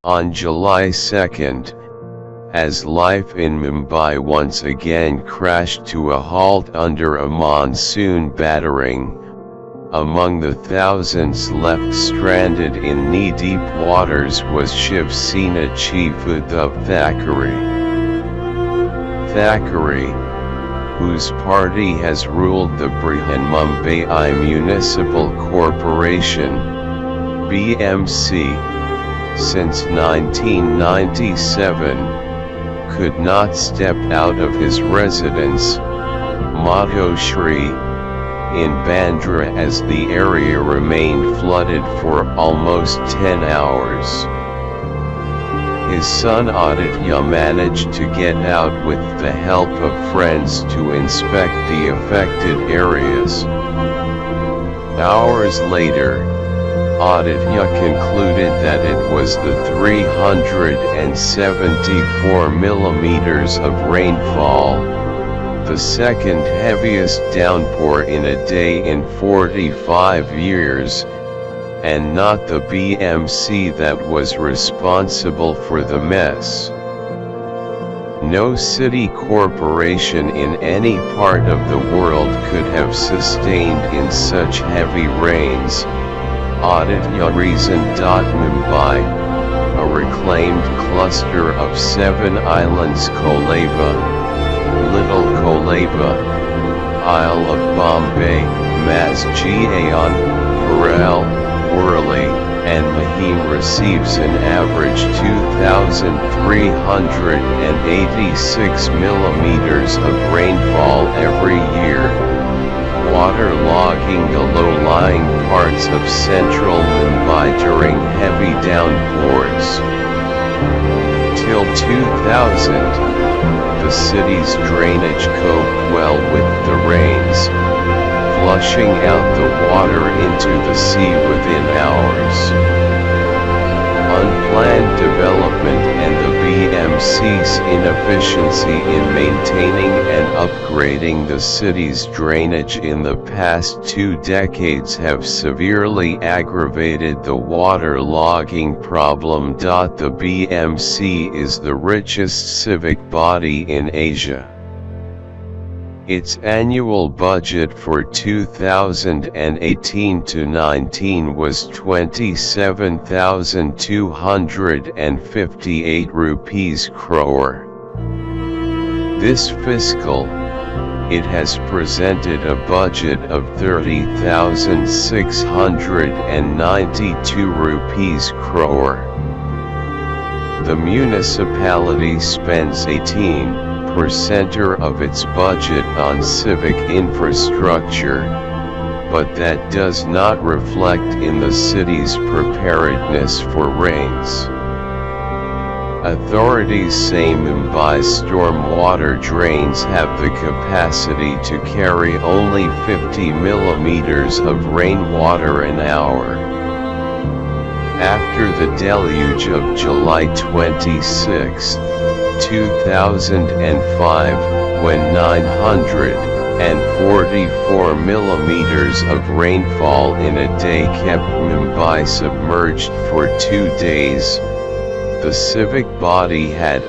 On July 2nd, as life in Mumbai once again crashed to a halt under a monsoon battering, among the thousands left stranded in knee-deep waters was Shiv Sena chief Uddhav Thackeray. Thackeray, whose party has ruled the Mumbai Municipal Corporation (BMC) since 1997, could not step out of his residence, Madhoshri, in Bandra as the area remained flooded for almost 10 hours. His son Aditya managed to get out with the help of friends to inspect the affected areas. Hours later, Aditya concluded that it was the 374 millimeters of rainfall, the second heaviest downpour in a day in 45 years, and not the BMC that was responsible for the mess. No city corporation in any part of the world could have sustained in such heavy rains, Aditya reasoned. Mumbai, a reclaimed cluster of 7 islands, Kolaba, Little Kolaba, Isle of Bombay, Masjian, Parel, Worli, and Mahim receives an average 2,386 millimeters of rainfall every year, waterlogging the low-lying parts of central Mumbai during heavy downpours. Till 2000, the city's drainage coped well with the rains, flushing out the water into the sea within hours. Unplanned development and the BMC's inefficiency in maintaining and upgrading the city's drainage in the past 2 decades have severely aggravated the waterlogging problem. The BMC is the richest civic body in Asia. Its annual budget for 2018-19 was 27,258 rupees crore. This fiscal, it has presented a budget of 30,692 rupees crore. The municipality spends 18% of its budget on civic infrastructure, but that does not reflect in the city's preparedness for rains. Authorities say Mumbai's stormwater drains have the capacity to carry only 50 millimeters of rainwater an hour. After the deluge of July 26, 2005, when 944 millimeters of rainfall in a day kept Mumbai submerged for 2 days, the civic body had